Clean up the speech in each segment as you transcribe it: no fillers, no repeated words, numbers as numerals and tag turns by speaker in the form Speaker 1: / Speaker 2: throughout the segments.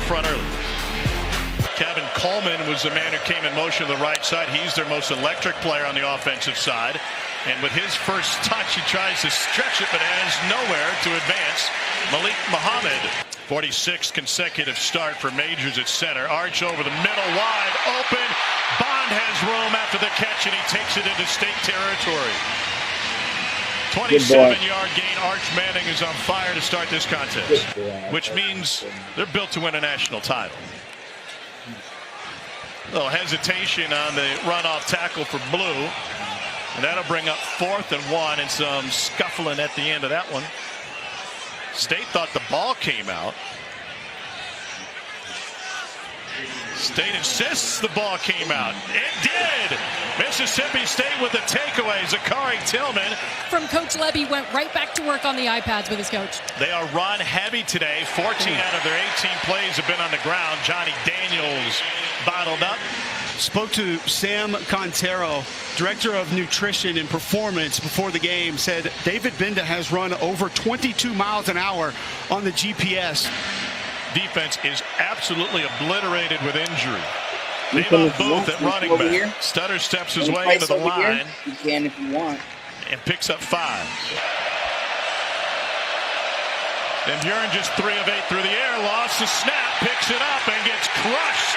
Speaker 1: front early. Kevin Coleman was the man who came in motion to the right side. He's their most electric player on the offensive side. And with his first touch, he tries to stretch it, but has nowhere to advance. Malik Muhammad, 46th consecutive start for Majors at center. Arch over the middle, wide open. Bond has room after the catch, and he takes it into state territory. 27-yard gain. Arch Manning is on fire to start this contest, which means they're built to win a national title. A little hesitation on the runoff tackle for Blue. And that'll bring up 4th and 1 and some scuffling at the end of that one. State thought the ball came out. State insists the ball came out. It did. Mississippi State with the takeaway. Zachary Tillman.
Speaker 2: From Coach Levy went right back to work on the iPads with his coach.
Speaker 1: They are run heavy today. 14 out of their 18 plays have been on the ground. Johnny Daniels bottled up.
Speaker 3: Spoke to Sam Contero, director of nutrition and performance, before the game. Said David Binda has run over 22 miles an hour on the GPS.
Speaker 1: Defense is absolutely obliterated with injury. Davon Booth at running back. Stutter steps his way into the line.
Speaker 4: You can if you want.
Speaker 1: And picks up 5. Then Bjorn just 3 of 8 through the air. Lost the snap. Picks it up and gets crushed.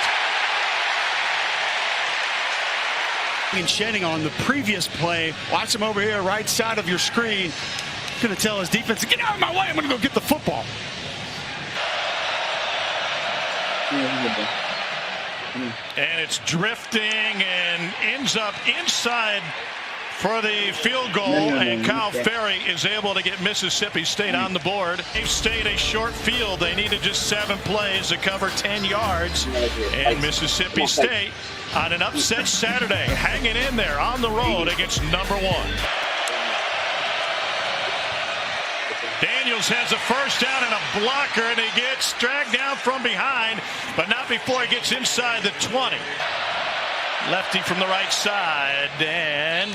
Speaker 3: And shedding on the previous play. Watch him over here, right side of your screen. Going to tell his defense, get out of my way. I'm going to go get the football.
Speaker 1: And it's drifting and ends up inside for the field goal. And Kyle Ferry is able to get Mississippi State on the board. They've stayed a short field. They needed just 7 plays to cover 10 yards. And Mississippi State on an upset Saturday, hanging in there on the road against number 1. Daniels has a first down and a blocker, and he gets dragged down from behind, but not before he gets inside the 20. Lefty from the right side, and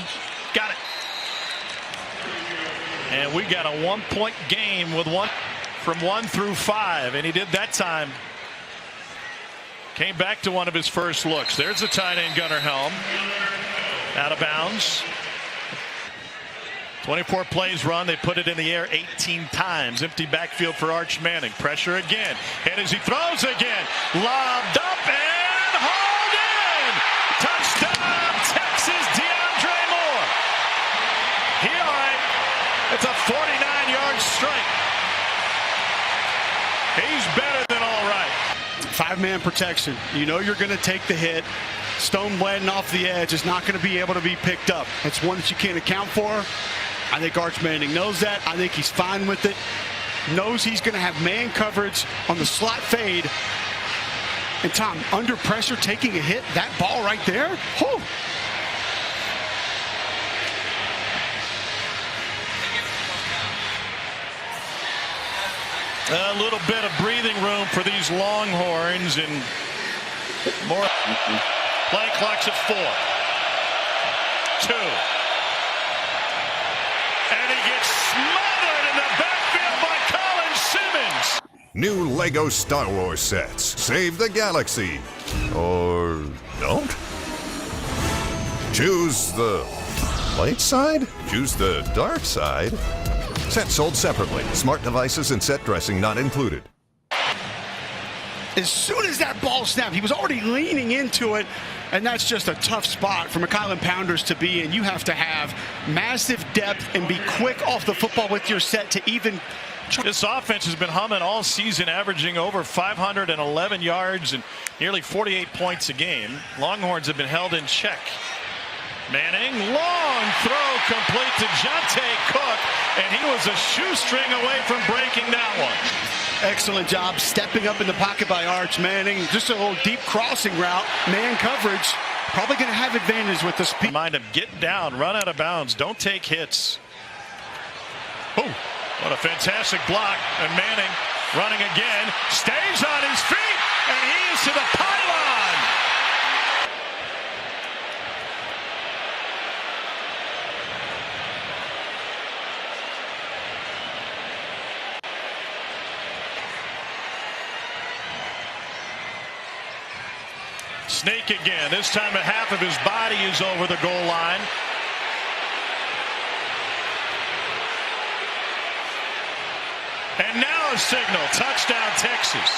Speaker 1: got it. And we got a 1-point game with from 1 through 5, and he did that time. Came back to one of his first looks. There's the tight end, Gunnar Helm. Out of bounds. 24 plays run. They put it in the air 18 times. Empty backfield for Arch Manning. Pressure again. And as he throws again. Lobbed up and hauled in. Touchdown, Texas, DeAndre Moore. He all right. It's a 49-yard strike. He's better than all right.
Speaker 3: 5-man protection. You know you're going to take the hit. Stone Blanton off the edge is not going to be able to be picked up. It's one that you can't account for. I think Arch Manning knows that. I think he's fine with it. Knows he's going to have man coverage on the slot fade. And Tom, under pressure, taking a hit, that ball right there. Whew.
Speaker 1: A little bit of breathing room for these Longhorns, and more. Play clock's at 4. 2. And he gets smothered in the backfield by Colin Simmons.
Speaker 5: New Lego Star Wars sets. Save the galaxy. Or don't? Choose the light side? Choose the dark side? Sets sold separately. Smart devices and set dressing not included.
Speaker 3: As soon as that ball snapped, he was already leaning into it, and that's just a tough spot for McKylan Pounders to be in. You have to have massive depth and be quick off the football with your set to even.
Speaker 1: This offense has been humming all season, averaging over 511 yards and nearly 48 points a game. Longhorns have been held in check. Manning, long throw complete to Jonte Cook, and he was a shoestring away from breaking that one.
Speaker 3: Excellent job stepping up in the pocket by Arch Manning. Just a little deep crossing route. Man coverage. Probably going to have advantage with the speed.
Speaker 1: Remind him, get down, run out of bounds. Don't take hits. Oh, what a fantastic block. And Manning running again. Stays on his feet, and he is to the pylon. Snake again. This time a half of his body is over the goal line. And now a signal. Touchdown, Texas.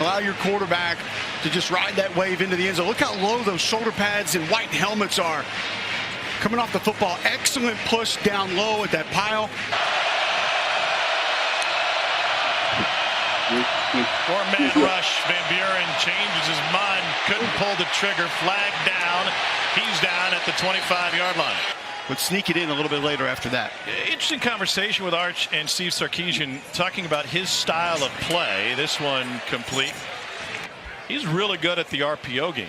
Speaker 3: Allow your quarterback to just ride that wave into the end zone. Look how low those shoulder pads and white helmets are. Coming off the football, excellent push down low at that pile.
Speaker 1: Four-man rush. Van Buren changes his mind. Couldn't pull the trigger. Flag down. He's down at the 25-yard line.
Speaker 3: Would sneak it in a little bit later after that.
Speaker 1: Interesting conversation with Arch and Steve Sarkisian talking about his style of play. This one complete. He's really good at the RPO game.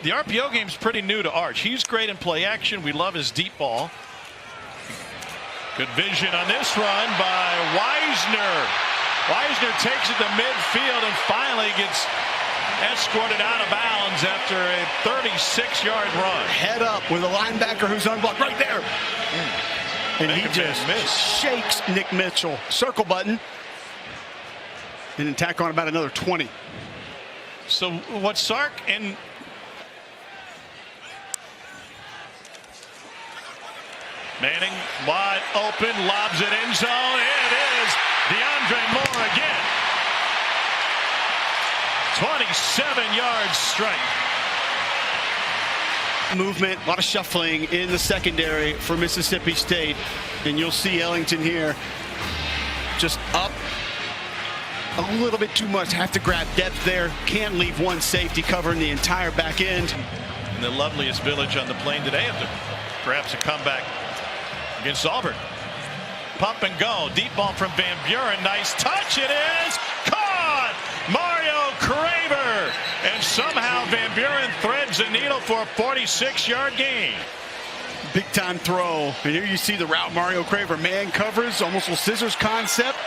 Speaker 1: The RPO game is pretty new to Arch. He's great in play action. We love his deep ball. Good vision on this run by Wisner. Wisner takes it to midfield and finally gets escorted out of bounds after a 36-yard run.
Speaker 3: Head up with a linebacker who's unblocked right there. And he just shakes Nick Mitchell. Circle button. And then tack on about another 20.
Speaker 1: So what Sark and Manning wide open, lobs it end zone. It is DeAndre Moore again. 27 yards strike.
Speaker 3: Movement, a lot of shuffling in the secondary for Mississippi State. And you'll see Ellington here just up a little bit too much. Have to grab depth there. Can't leave one safety covering the entire back end.
Speaker 1: In the loveliest village on the plain today, after perhaps a comeback against Auburn. Pump and go. Deep ball from Van Buren. Nice touch. It is caught. Mario Craver. And somehow Van Buren threads the needle for a 46-yard gain.
Speaker 3: Big time throw. And here you see the route Mario Craver man covers. Almost a scissors concept.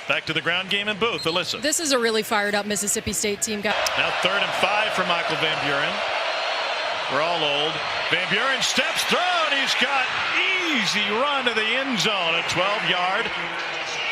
Speaker 1: Back to the ground game in Booth. Alyssa.
Speaker 2: This is a really fired up Mississippi State team.
Speaker 1: Now 3rd and 5 for Michael Van Buren. We're all old. Van Buren steps through and he's got easy run to the end zone. A 12-yard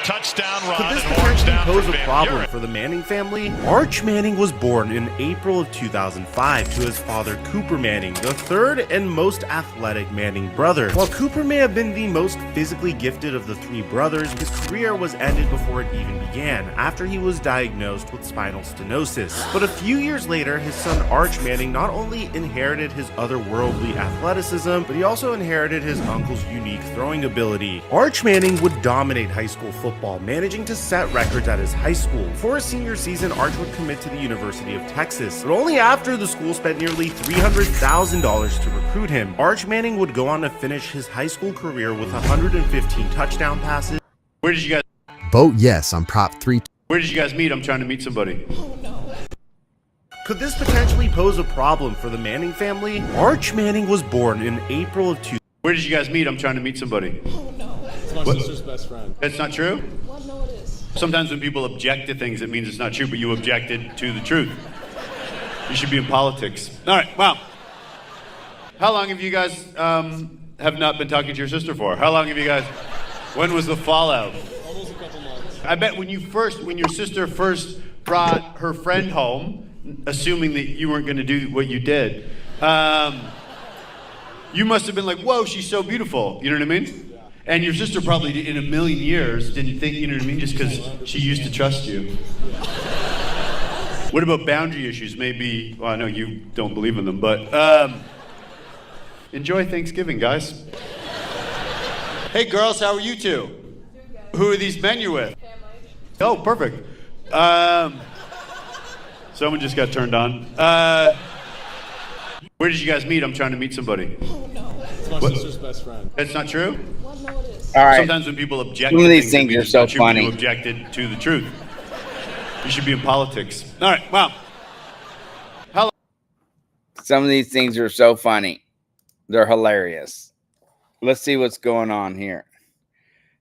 Speaker 1: touchdown run.
Speaker 4: Could this
Speaker 1: and horns
Speaker 4: potentially
Speaker 1: down
Speaker 4: pose
Speaker 1: for
Speaker 4: a
Speaker 1: Van
Speaker 4: problem
Speaker 1: Buren.
Speaker 4: for the Manning family? Arch Manning was born in April of 2005 to his father Cooper Manning, the third and most athletic Manning brother. While Cooper may have been the most physically gifted of the three brothers, his career was ended before it even began, after he was diagnosed with spinal stenosis. But a few years later, his son Arch Manning not only inherited his otherworldly athleticism, but he also inherited his uncle's unique throwing ability. Arch Manning would dominate high school football, managing to set records at his high school. For his senior season, Arch would commit to the University of Texas, but only after the school spent nearly $300,000 to recruit him. Arch Manning would go on to finish his high school career with 115 touchdown passes.
Speaker 6: Where did you guys
Speaker 7: Vote yes on Prop 3.
Speaker 6: Where did you guys meet? I'm trying to meet somebody.
Speaker 4: Could this potentially pose a problem for the Manning family? Arch Manning was born in April of 2000.
Speaker 6: Where did you guys meet? I'm trying to meet somebody.
Speaker 8: It's my sister's best friend.
Speaker 6: That's not true?
Speaker 8: What? No, it is.
Speaker 6: Sometimes when people object to things, it means it's not true, but you objected to the truth. You should be in politics. All right, wow. How long have you guys have not been talking to your sister for? How long have you guys, when was the fallout?
Speaker 8: Almost a couple months.
Speaker 6: I bet when your sister first brought her friend home, assuming that you weren't gonna do what you did, you must have been like, whoa, she's so beautiful, you know what I mean? Yeah. And your sister probably in a million years didn't think, you know what I mean, just because she used to trust you. Yeah. What about boundary issues? Maybe, well, I know you don't believe in them, but enjoy Thanksgiving, guys. Hey girls, how are you two? Who are these men you're with? Oh, perfect. Someone just got turned on. Where did you guys meet? I'm trying to meet somebody.
Speaker 8: It's my sister's best friend.
Speaker 6: That's not true?
Speaker 8: What? No, it is.
Speaker 9: All right.
Speaker 6: Sometimes when people object
Speaker 9: Some
Speaker 6: to
Speaker 9: of these
Speaker 6: things,
Speaker 9: things
Speaker 6: it
Speaker 9: are
Speaker 6: means
Speaker 9: so
Speaker 6: it's not true, but
Speaker 9: funny.
Speaker 6: you objected to the truth. You should be in politics. All right, wow.
Speaker 9: Some of these things are so funny. They're hilarious. Let's see what's going on here.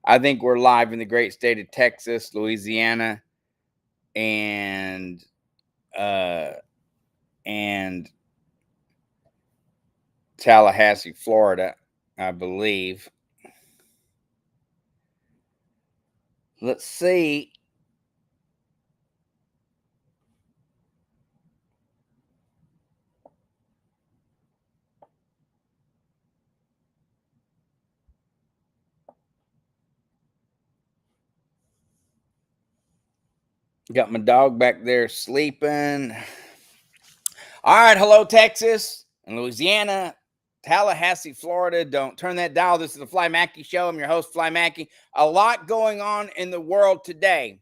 Speaker 9: I think we're live in the great state of Texas, Louisiana, and Tallahassee, Florida, I believe. Let's see. Got my dog back there sleeping. All right. Hello, Texas and Louisiana, Tallahassee, Florida. Don't turn that dial. This is the Fly Mackey Show. I'm your host, Fly Mackey. A lot going on in the world today.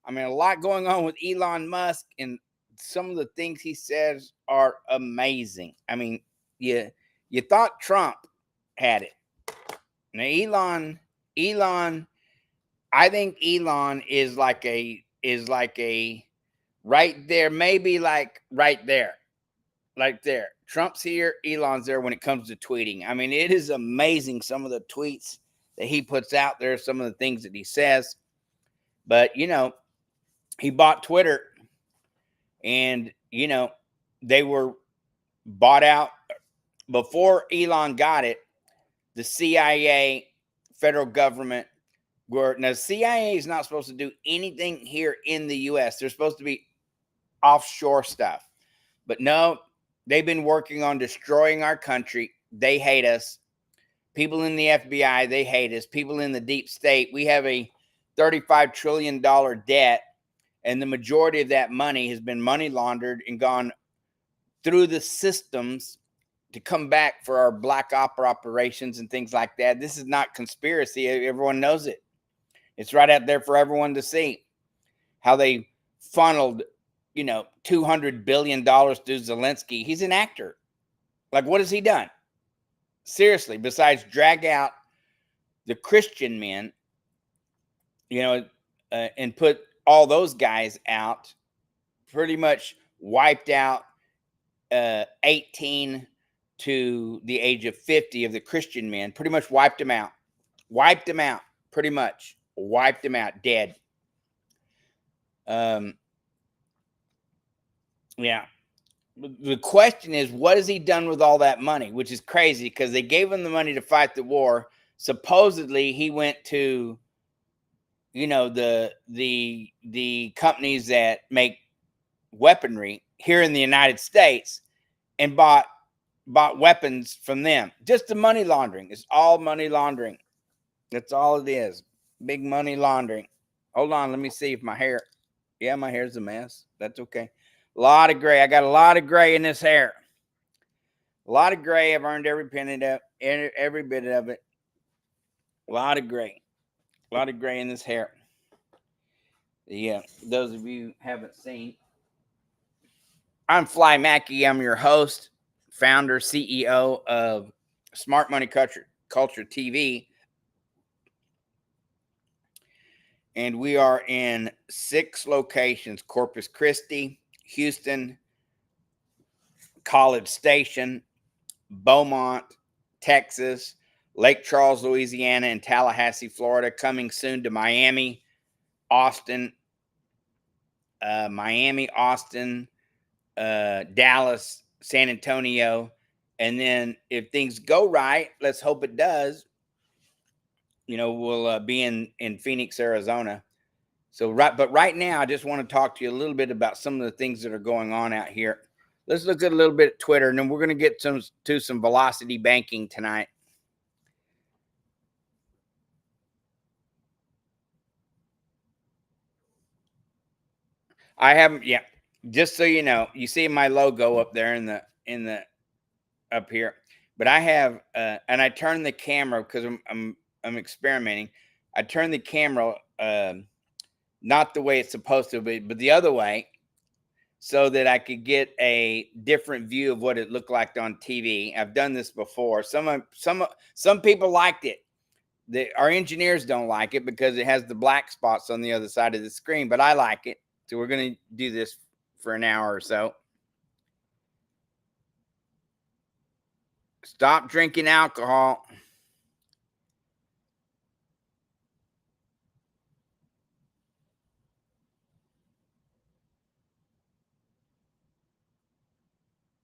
Speaker 9: I mean, a lot going on with Elon Musk, and some of the things he says are amazing. I mean, you thought Trump had it. Now, Elon, I think Elon is like a right there, maybe like right there. Trump's here, Elon's there when it comes to tweeting. I mean, it is amazing some of the tweets that he puts out there, some of the things that he says. But, you know, he bought Twitter, and, you know, they were bought out before Elon got it. The CIA, federal government, now the CIA is not supposed to do anything here in the U.S. They're supposed to be offshore stuff. But no, they've been working on destroying our country. They hate us. People in the FBI, they hate us. People in the deep state, we have a $35 trillion debt, and the majority of that money has been money laundered and gone through the systems to come back for our black operations and things like that. This is not conspiracy. Everyone knows it. It's right out there for everyone to see how they funneled, you know, $200 billion to Zelensky. He's an actor. Like, what has he done? Seriously, besides drag out the Christian men, you know, and put all those guys out, pretty much wiped out 18 to the age of 50 of the Christian men, pretty much wiped them out. Pretty much. Wiped them out, dead. Yeah. The question is, what has he done with all that money? Which is crazy, because they gave him the money to fight the war. Supposedly, he went to, you know, the companies that make weaponry here in the United States and bought weapons from them. Just the money laundering. It's all money laundering. That's all it is. Big money laundering. Hold on, let me see if my hair. Yeah, my hair's a mess. That's okay. A lot of gray. I got a lot of gray in this hair. A lot of gray. I've earned every penny of every bit of it. A lot of gray. A lot of gray in this hair. Yeah, those of you who haven't seen, I'm Fly Mackey. I'm your host, founder, CEO of Smart Money Culture TV. And we are in 6 locations: Corpus Christi, Houston, College Station, Beaumont, Texas, Lake Charles, Louisiana, and Tallahassee, Florida. Coming soon to Miami, Austin, Dallas, San Antonio. And then if things go right, let's hope it does, you know, we'll be in Phoenix, Arizona. So right now, I just want to talk to you a little bit about some of the things that are going on out here. Let's look at a little bit at Twitter, and then we're going to get to some velocity banking tonight. I haven't, yeah. Just so you know, you see my logo up there in the up here, but I have, and I turn the camera because I'm experimenting. I turn the camera not the way it's supposed to be, but the other way, so that I could get a different view of what it looked like on TV. I've done this before. Some people liked it. Our engineers don't like it because it has the black spots on the other side of the screen, but I like it. So we're going to do this for an hour or so. Stop drinking alcohol.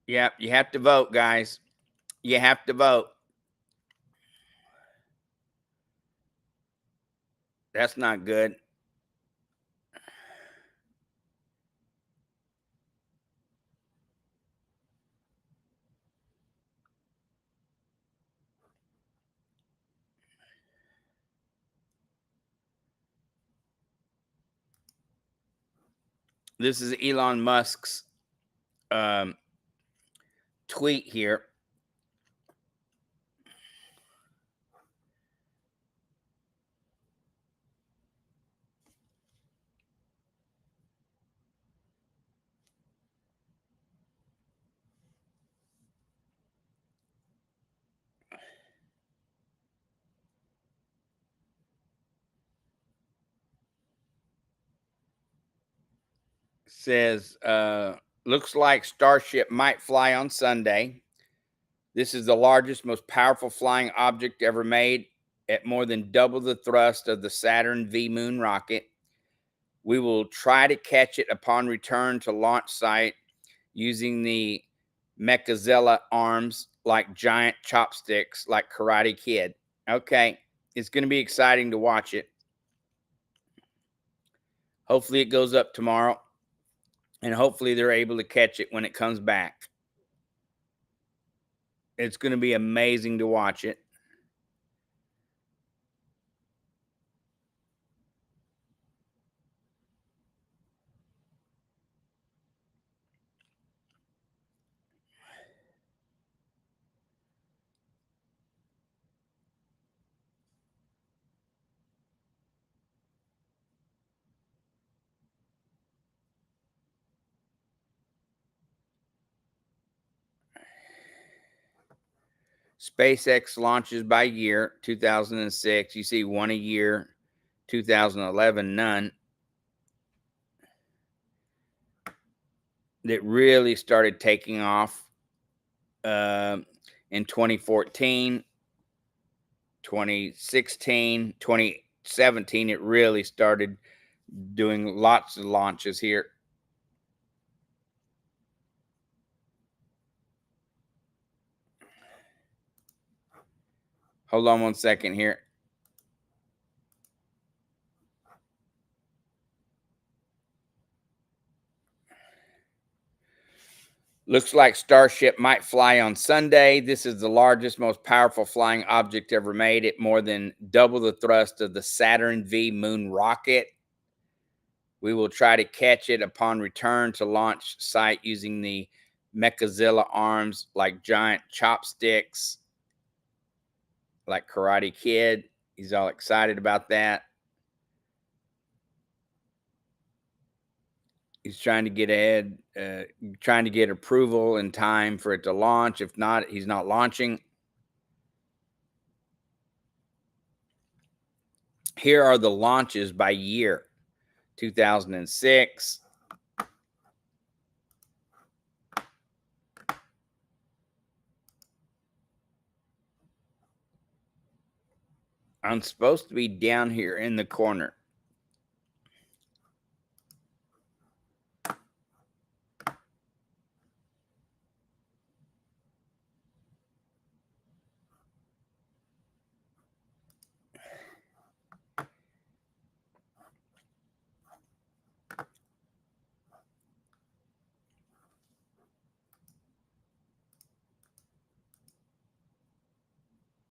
Speaker 9: Yep, you have to vote, guys. You have to vote. That's not good. This is Elon Musk's tweet here. Says, looks like Starship might fly on Sunday. This is the largest, most powerful flying object ever made at more than double the thrust of the Saturn V moon rocket. We will try to catch it upon return to launch site using the Mechazella arms like giant chopsticks, like Karate Kid. Okay, it's going to be exciting to watch it. Hopefully it goes up tomorrow, and hopefully they're able to catch it when it comes back. It's going to be amazing to watch it. SpaceX launches by year, 2006. You see one a year, 2011, none. That really started taking off in 2014, 2016, 2017. It really started doing lots of launches here. Hold on one second here. Looks like Starship might fly on Sunday. This is the largest, most powerful flying object ever made at more than double the thrust of the Saturn V moon rocket. We will try to catch it upon return to launch site using the Mechazilla arms like giant chopsticks, like Karate Kid. He's all excited about that. He's trying to get ahead, trying to get approval in time for it to launch. If not, he's not launching. Here are the launches by year. 2006. I'm supposed to be down here in the corner.